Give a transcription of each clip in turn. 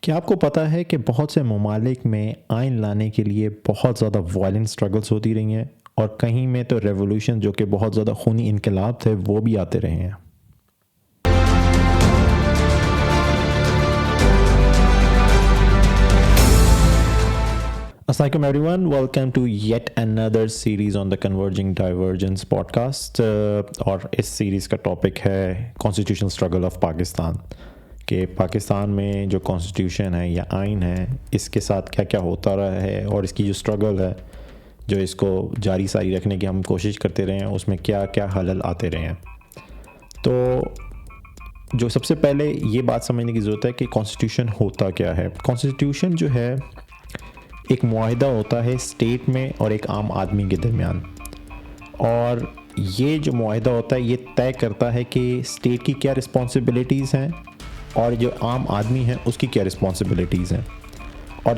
کیا آپ کو پتہ ہے کہ بہت سے ممالک میں آئین لانے کے لیے بہت زیادہ وائلنٹ سٹرگلز ہوتی رہی ہیں، اور کہیں میں تو ریولوشن جو کہ بہت زیادہ خونی انقلاب تھے وہ بھی آتے رہے ہیں۔ السلام علیکم everyone, welcome to yet another series on the converging divergence podcast, اور اس سیریز کا ٹاپک ہے کانسٹیٹیوشنل اسٹرگل آف پاکستان، کہ پاکستان میں جو کانسٹیٹیوشن ہے یا آئین ہے اس کے ساتھ کیا کیا ہوتا رہا ہے، اور اس کی جو اسٹرگل ہے جو اس کو جاری ساری رکھنے کی ہم کوشش کرتے رہے ہیں، اس میں کیا کیا خلل آتے رہے ہیں۔ تو جو سب سے پہلے یہ بات سمجھنے کی ضرورت ہے کہ کانسٹیٹیوشن ہوتا کیا ہے۔ کانسٹیٹیوشن جو ہے ایک معاہدہ ہوتا ہے اسٹیٹ میں اور ایک عام آدمی کے درمیان، اور یہ جو معاہدہ ہوتا ہے یہ طے کرتا ہے کہ اسٹیٹ کی کیا رسپانسبلٹیز ہیں اور جو عام آدمی ہیں اس کی کیا رسپانسبلٹیز ہیں، اور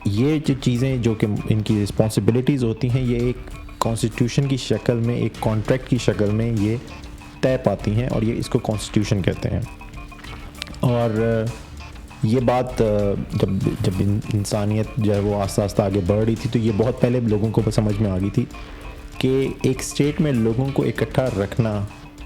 یہ جو چیزیں جو کہ ان کی رسپانسبلٹیز ہوتی ہیں یہ ایک کانسٹیٹیوشن کی شکل میں، ایک کانٹریکٹ کی شکل میں یہ طے پاتی ہیں، اور یہ اس کو کانسٹیٹیوشن کہتے ہیں۔ اور یہ بات جب انسانیت جو ہے وہ آہستہ آہستہ آگے بڑھ رہی تھی تو یہ بہت پہلے لوگوں کو سمجھ میں آ گئی تھی کہ ایک اسٹیٹ میں لوگوں کو اکٹھا رکھنا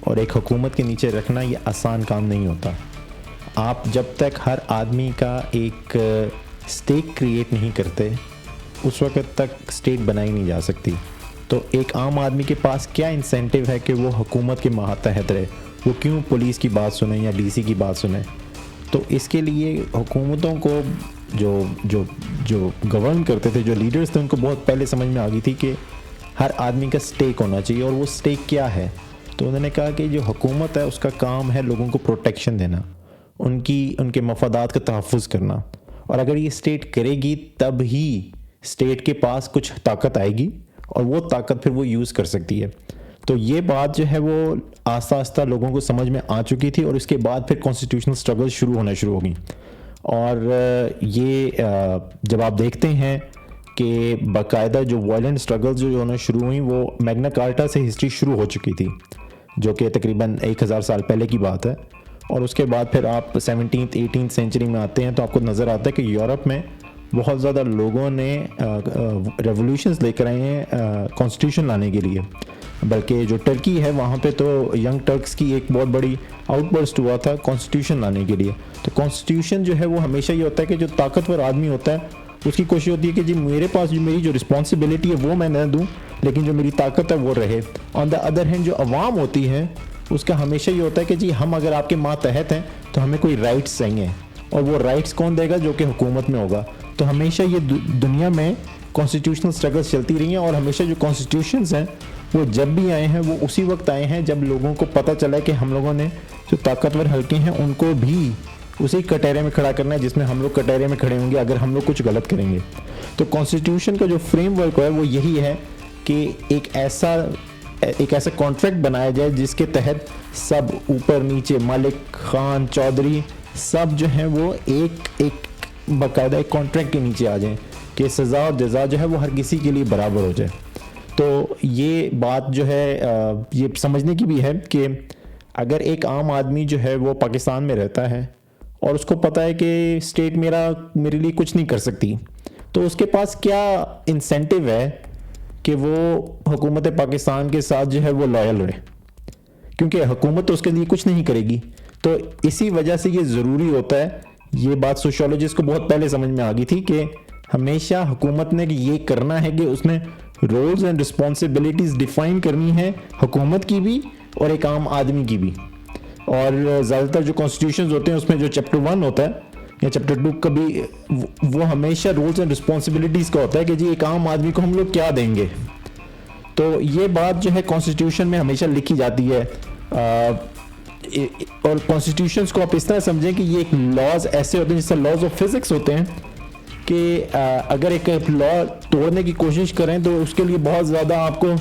اور ایک حکومت کے نیچے رکھنا یہ آسان کام نہیں ہوتا۔ آپ جب تک ہر آدمی کا ایک اسٹیک کریٹ نہیں کرتے اس وقت تک اسٹیٹ بنائی نہیں جا سکتی۔ تو ایک عام آدمی کے پاس کیا انسینٹیو ہے کہ وہ حکومت کے ماتحت رہے، وہ کیوں پولیس کی بات سنیں یا ڈی سی کی بات سنیں؟ تو اس کے لیے حکومتوں کو جو گورن کرتے تھے، جو لیڈرز تھے، ان کو بہت پہلے سمجھ میں آ گئی تھی کہ ہر آدمی کا اسٹیک ہونا چاہیے، اور وہ اسٹیک کیا ہے۔ تو انہوں نے کہا کہ جو حکومت ہے اس کا کام ہے لوگوں کو پروٹیکشن دینا، ان کے مفادات کا تحفظ کرنا، اور اگر یہ اسٹیٹ کرے گی تب ہی اسٹیٹ کے پاس کچھ طاقت آئے گی اور وہ طاقت پھر وہ یوز کر سکتی ہے۔ تو یہ بات جو ہے وہ آہستہ آہستہ لوگوں کو سمجھ میں آ چکی تھی، اور اس کے بعد پھر کانسٹیٹیوشنل اسٹرگل شروع ہو گئیں۔ اور یہ جب آپ دیکھتے ہیں کہ باقاعدہ جو وائلنٹ اسٹرگلز جو ہونا شروع ہوئیں وہ میگنا کارٹا سے ہسٹری شروع ہو چکی تھی، جو کہ تقریباً 1000 سال پہلے کی بات ہے۔ اور اس کے بعد پھر آپ 17th 18th سینچری میں آتے ہیں تو آپ کو نظر آتا ہے کہ یورپ میں بہت زیادہ لوگوں نے ریولوشنز لے کر آئے ہیں کانسٹیٹیوشن لانے کے لیے، بلکہ جو ٹرکی ہے وہاں پہ تو ینگ ٹرکس کی ایک بہت بڑی آؤٹ برسٹ ہوا تھا کانسٹیٹیوشن لانے کے لیے۔ تو کانسٹیٹیوشن جو ہے وہ ہمیشہ یہ ہوتا ہے کہ جو طاقتور آدمی ہوتا ہے اس کی کوشش ہوتی ہے کہ جی میرے پاس جو میری جو رسپانسبلٹی ہے وہ میں نہ دوں، لیکن جو میری طاقت ہے وہ رہے۔ آن دا ادر ہینڈ جو عوام ہوتی ہے اس کا ہمیشہ یہ ہوتا ہے کہ جی ہم اگر آپ کے ماتحت ہیں تو ہمیں کوئی رائٹس چاہیے، اور وہ رائٹس کون دے گا؟ جو کہ حکومت میں ہوگا۔ تو ہمیشہ یہ دنیا میں کانسٹیٹیوشنل اسٹرگلز چلتی رہی ہیں، اور ہمیشہ جو کانسٹیٹیوشنز ہیں وہ جب بھی آئے ہیں وہ اسی وقت آئے ہیں جب لوگوں کو پتہ چلا کہ ہم لوگوں نے جو طاقتور حلقے ہیں ان کو بھی اسی کٹہرے میں کھڑا کرنا ہے جس میں ہم لوگ کٹہرے میں کھڑے ہوں گے اگر ہم لوگ کچھ غلط کریں گے۔ تو کانسٹیٹیوشن کا جو فریم ورک ہے وہ یہی ہے کہ ایک ایسا کانٹریکٹ بنایا جائے جس کے تحت سب اوپر نیچے، ملک، خان، چودھری، سب جو ہیں وہ ایک باقاعدہ ایک کانٹریکٹ کے نیچے آ جائیں کہ سزا اور جزا جو ہے وہ ہر کسی کے لیے برابر ہو جائے۔ تو یہ بات جو ہے یہ سمجھنے کی بھی ہے کہ اگر ایک عام آدمی جو ہے وہ پاکستان میں رہتا ہے اور اس کو پتہ ہے کہ اسٹیٹ میرے لیے کچھ نہیں کر سکتی، تو اس کے پاس کیا انسینٹیو ہے کہ وہ حکومت پاکستان کے ساتھ جو ہے وہ لائل رہے، کیونکہ حکومت تو اس کے لیے کچھ نہیں کرے گی۔ تو اسی وجہ سے یہ ضروری ہوتا ہے، یہ بات سوشیولوجسٹ کو بہت پہلے سمجھ میں آ گئی تھی کہ ہمیشہ حکومت نے یہ کرنا ہے کہ اس نے رولز اینڈ رسپانسبلٹیز ڈیفائن کرنی ہے، حکومت کی بھی اور ایک عام آدمی کی بھی۔ اور زیادہ تر جو کانسٹیٹیوشنز ہوتے ہیں اس میں جو چیپٹر 1 ہوتا ہے یا چیپٹر 2 کا بھی وہ ہمیشہ رولز اینڈ رسپانسبلٹیز کا ہوتا ہے کہ جی ایک عام آدمی کو ہم لوگ کیا دیں گے۔ تو یہ بات جو ہے کانسٹیٹیوشن میں ہمیشہ لکھی جاتی ہے، اور کانسٹیٹیوشنز کو آپ اس طرح سمجھیں کہ یہ ایک لاز ایسے ہوتے ہیں جیسے لاز آف فزکس ہوتے ہیں کہ اگر ایک لا توڑنے کی کوشش کریں تو اس کے لیے بہت زیادہ آپ کو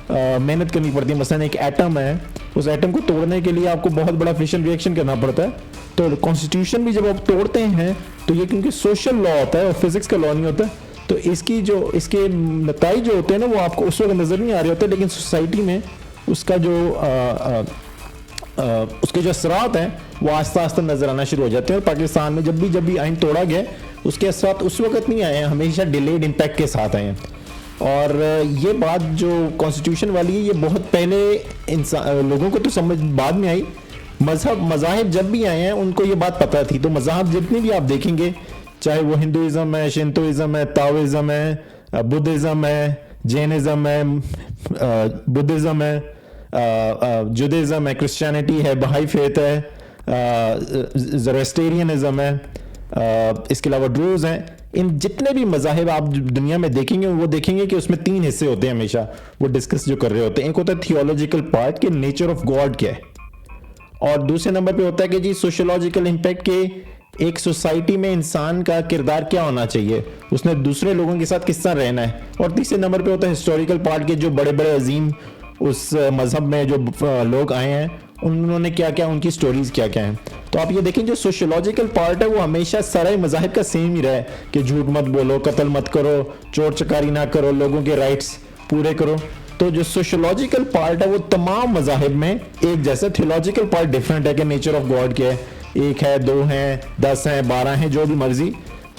محنت کرنی پڑتی ہے۔ مثلا ایک ایٹم ہے، اس ایٹم کو توڑنے کے لیے آپ کو بہت بڑا فیشن ریئیکشن کرنا پڑتا ہے۔ تو کانسٹیٹیوشن بھی جب آپ توڑتے ہیں تو یہ کیونکہ سوشل لا ہوتا ہے اور فزکس کا لا نہیں ہوتا، تو اس کے نتائج جو ہوتے ہیں نا وہ آپ کو اس وقت نظر نہیں آ رہے ہوتے، لیکن سوسائٹی میں اس کے جو اثرات ہیں وہ آہستہ آہستہ نظر آنا شروع ہو جاتے ہیں. اور پاکستان میں جب بھی آئین توڑا گیا اس کے اثرات اس وقت نہیں آئے ہیں, ہمیشہ ڈیلیڈ امپیکٹ کے ساتھ آئے ہیں. اور یہ بات جو کانسٹیٹیوشن والی ہے یہ بہت پہلے لوگوں کو تو سمجھ بعد میں آئی. مذاہب جب بھی آئے ہیں ان کو یہ بات پتہ تھی. تو مذاہب جتنے بھی آپ دیکھیں گے, چاہے وہ ہندوازم ہے, شنتوازم ہے, تاوازم ہے, بدھزم ہے, جینزم ہے, بدھزم ہے, جودازم ہے, کرسچینٹی ہے, بہائی فیتھ ہے, زروسٹرینزم ہے, اس کے علاوہ ڈروز ہیں. ان جتنے بھی مذاہب آپ دنیا میں دیکھیں گے وہ دیکھیں گے کہ اس میں 3 حصے ہوتے ہیں ہمیشہ وہ ڈسکس جو کر رہے ہوتے ہیں. ایک ہوتا ہے تھیولوجیکل پارٹ کہ نیچر آف گاڈ کیا ہے, اور دوسرے نمبر پہ ہوتا ہے کہ جی سوشولوجیکل امپیکٹ کے ایک سوسائٹی میں انسان کا کردار کیا ہونا چاہیے, اس نے دوسرے لوگوں کے ساتھ کس طرح رہنا ہے. اور تیسرے نمبر پہ ہوتا ہے ہسٹوریکل پارٹ کے جو بڑے بڑے عظیم اس مذہب میں جو لوگ آئے ہیں انہوں نے کیا کیا, ان کی سٹوریز کیا کیا ہیں. تو آپ یہ دیکھیں جو سوشولوجیکل پارٹ ہے وہ ہمیشہ سارے مذاہب کا سیم ہی رہا ہے کہ جھوٹ مت بولو, قتل مت کرو, چور چکاری نہ کرو, لوگوں کے رائٹس پورے کرو. تو جو سوشولوجیکل پارٹ ہے وہ تمام مذاہب میں ایک جیسا. تھیولوجیکل پارٹ ڈفرینٹ ہے کہ نیچر آف گاڈ کیا ہے, 1 ہے, 2 ہیں, 10 ہیں, 12 ہیں, جو بھی مرضی.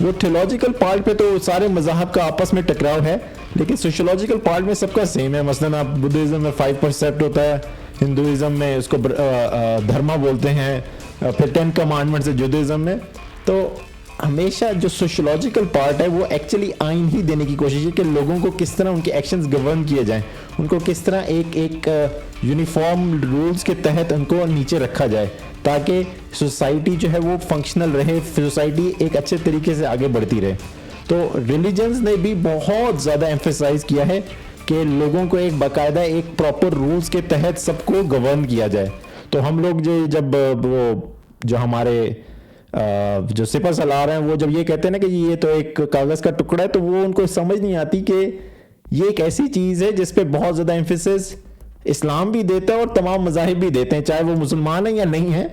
وہ تھیولوجیکل پارٹ پہ تو سارے مذاہب کا آپس میں ٹکراؤ ہے, لیکن سوشولوجیکل پارٹ میں سب کا سیم ہے. مثلاً آپ بدھزم میں 5% ہوتا ہے, ہندوازم میں اس کو دھرما بولتے ہیں, پھر 10 کمانڈمنٹس ہے جودازم میں. تو ہمیشہ جو سوشولوجیکل پارٹ ہے وہ ایکچولی آئین ہی دینے کی کوشش ہے کہ لوگوں کو کس طرح ان کے ایکشنز گورن کیے جائیں, ان کو کس طرح ایک یونیفارم رولز کے تحت ان کو نیچے رکھا جائے تاکہ سوسائٹی جو ہے وہ فنکشنل رہے, سوسائٹی ایک اچھے طریقے سے آگے بڑھتی رہے. تو ریلیجنز نے بھی بہت زیادہ ایمفیسائز کیا ہے کہ لوگوں کو ایک باقاعدہ ایک پراپر رولز کے تحت سب کو گورن کیا جائے. تو ہم لوگ جب وہ جو ہمارے جو سپہ سالار ہیں وہ جب یہ کہتے ہیں نا کہ یہ تو ایک کاغذ کا ٹکڑا ہے, تو وہ ان کو سمجھ نہیں آتی کہ یہ ایک ایسی چیز ہے جس پہ بہت زیادہ ایمفیسس اسلام بھی دیتا ہے اور تمام مذاہب بھی دیتے ہیں, چاہے وہ مسلمان ہیں یا نہیں ہیں.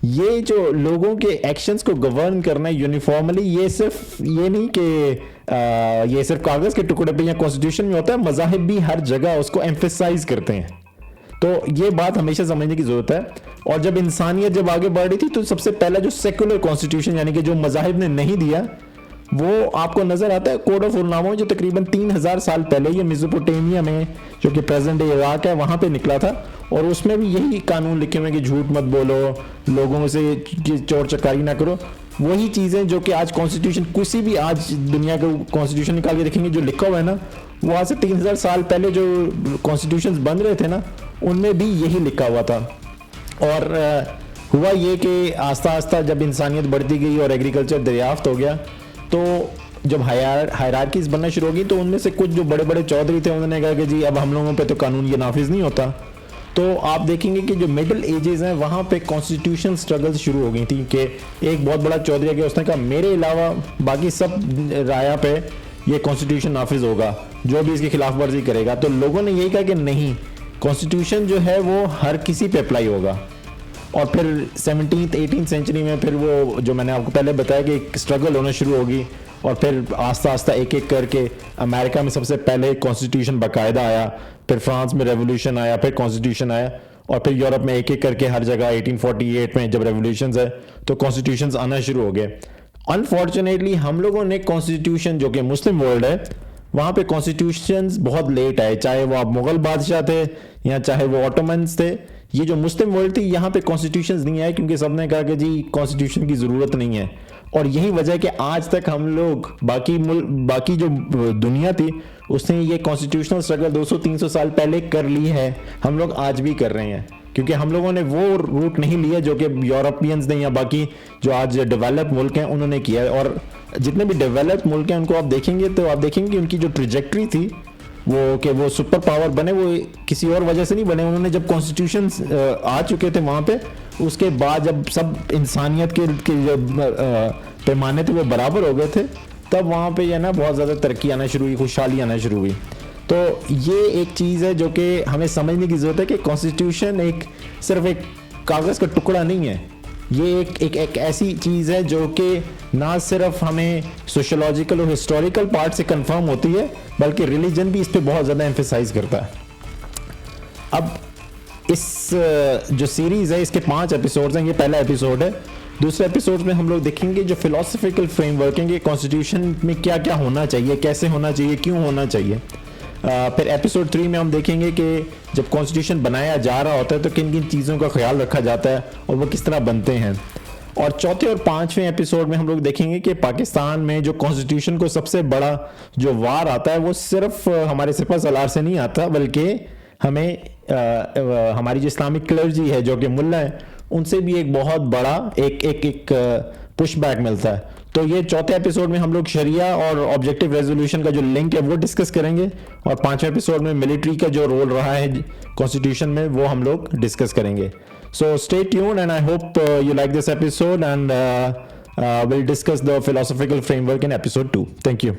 یہ جو لوگوں کے ایکشنز کو گورن کرنا ہے یونیفارملی, یہ صرف یہ نہیں کہ یہ صرف کاغذ کے ٹکڑے پہ یا کانسٹیٹیوشن میں ہوتا ہے, مذاہب بھی ہر جگہ اس کو ایمفیسائز کرتے ہیں. تو یہ بات ہمیشہ سمجھنے کی ضرورت ہے. اور جب انسانیت جب آگے بڑھ رہی تھی تو سب سے پہلا جو سیکولر کانسٹیٹیوشن یعنی کہ جو مذاہب نے نہیں دیا وہ آپ کو نظر آتا ہے کوڈ آف النامہ جو تقریباً 3000 سال پہلے یہ میزوپوٹیمیا میں جو کہ پریزنٹ ڈے عراق ہے وہاں پہ نکلا تھا. اور اس میں بھی یہی قانون لکھے ہوئے کہ جھوٹ مت بولو, لوگوں سے چور چکاری نہ کرو. وہی چیزیں جو کہ آج کانسٹیٹیوشن کسی بھی آج دنیا کا کانسٹیٹیوشن نکال کے دیکھیں گے جو لکھا ہوا ہے نا, وہ آج سے 3000 سال پہلے جو کانسٹیٹیوشنز بن رہے تھے نا ان میں بھی یہی لکھا ہوا تھا. اور ہوا یہ کہ آہستہ آہستہ جب انسانیت بڑھتی گئی اور ایگریکلچر دریافت ہو گیا تو جب ہائرارکیز بننا شروع ہو گئی تو ان میں سے کچھ جو بڑے بڑے چودھری تھے انہوں نے کہا کہ جی اب ہم لوگوں پہ تو قانون یہ نافذ نہیں ہوتا. تو آپ دیکھیں گے کہ جو مڈل ایجز ہیں وہاں پہ کانسٹیٹیوشن سٹرگل شروع ہو گئی تھی کہ ایک بہت بڑا چودھری ہے کہ اس نے کہا میرے علاوہ باقی سب رایا پہ یہ کانسٹیٹیوشن نافذ ہوگا, جو بھی اس کی خلاف ورزی کرے گا. تو لوگوں نے یہی کہا کہ نہیں, کانسٹیٹیوشن جو ہے وہ ہر کسی پہ اپلائی ہوگا. اور پھر 17th-18th سینچری میں پھر وہ جو میں نے آپ کو پہلے بتایا کہ ایک اسٹرگل ہونا شروع ہوگی, اور پھر آہستہ آہستہ ایک ایک کر کے امریکہ میں سب سے پہلے کانسٹیٹیوشن باقاعدہ آیا, پھر فرانس میں ریولیوشن آیا, پھر کانسٹیٹیوشن آیا, اور پھر یورپ میں ایک ایک کر کے ہر جگہ 1848 میں جب ریولیوشنز ہے تو کانسٹیٹیوشنز آنا شروع ہو گئے. انفارچونیٹلی ہم لوگوں نے کانسٹیٹیوشن جو کہ مسلم ورلڈ ہے وہاں پہ کانسٹیٹیوشنز بہت لیٹ آئے, چاہے وہ آپ مغل بادشاہ تھے یا چاہے وہ آٹومنز تھے. یہ جو مسلم ورلڈ تھی یہاں پہ کانسٹیٹیوشنز نہیں آئے کیونکہ سب نے کہا کہ جی کانسٹیٹیوشن کی ضرورت نہیں ہے. اور یہی وجہ ہے کہ آج تک ہم لوگ باقی جو دنیا تھی اس نے یہ کانسٹیٹیوشنل اسٹرگل 200-300 سال پہلے کر لی ہے, ہم لوگ آج بھی کر رہے ہیں کیونکہ ہم لوگوں نے وہ روٹ نہیں لیا جو کہ یورپینز نے یا باقی جو آج ڈیولپ ملک ہیں انہوں نے کیا ہے. اور جتنے بھی ڈیولپ ملک ہیں ان کو آپ دیکھیں گے تو آپ دیکھیں گے کہ ان کی جو ٹریجیکٹری تھی وہ کہ وہ سپر پاور بنے وہ کسی اور وجہ سے نہیں بنے. انہوں نے جب کانسٹیٹیوشنز آ چکے تھے وہاں پہ, اس کے بعد جب سب انسانیت کے جب پیمانے تھے وہ برابر ہو گئے تھے تب وہاں پہ یہ نا بہت زیادہ ترقی آنا شروع ہوئی, خوشحالی آنا شروع ہوئی. تو یہ ایک چیز ہے جو کہ ہمیں سمجھنے کی ضرورت ہے کہ کانسٹیٹیوشن صرف ایک کاغذ کا ٹکڑا نہیں ہے, یہ ایک ایسی چیز ہے جو کہ نہ صرف ہمیں سوشولوجیکل اور ہسٹوریکل پارٹ سے کنفرم ہوتی ہے بلکہ ریلیجن بھی اس پہ بہت زیادہ ایمفیسائز کرتا ہے. اب اس جو سیریز ہے اس کے 5 ایپیسوڈز ہیں. یہ پہلا ایپیسوڈ ہے. دوسرے ایپیسوڈ میں ہم لوگ دیکھیں گے جو فلاسفیکل فریم ورک ہے کہ کانسٹیٹیوشن میں کیا کیا ہونا چاہیے, کیسے ہونا چاہیے, کیوں ہونا چاہیے. پھر ایپیسوڈ 3 میں ہم دیکھیں گے کہ جب کانسٹیٹیوشن بنایا جا رہا ہوتا ہے تو کن کن چیزوں کا خیال رکھا جاتا ہے اور وہ کس طرح بنتے ہیں. اور چوتھے اور 5ویں ایپیسوڈ میں ہم لوگ دیکھیں گے کہ پاکستان میں جو کانسٹیٹیوشن کو سب سے بڑا جو وار آتا ہے وہ صرف ہمارے سپہ سالار سے نہیں آتا, بلکہ ہمیں ہماری جو اسلامک کلرجی ہے جو کہ ملا ہے ان سے بھی ایک بہت بڑا ایک پش بیک ملتا ہے. تو یہ چوتھے ایپیسوڈ میں ہم لوگ شریعہ اور آبجیکٹیو ریزولوشن کا جو لنک ہے وہ ڈسکس کریں گے, اور 5ویں ایپیسوڈ میں ملٹری کا جو رول رہا ہے کانسٹیٹیوشن میں وہ ہم لوگ ڈسکس کریں گے. So stay tuned and I hope you like this episode, and we'll discuss the philosophical framework in episode 2. Thank you.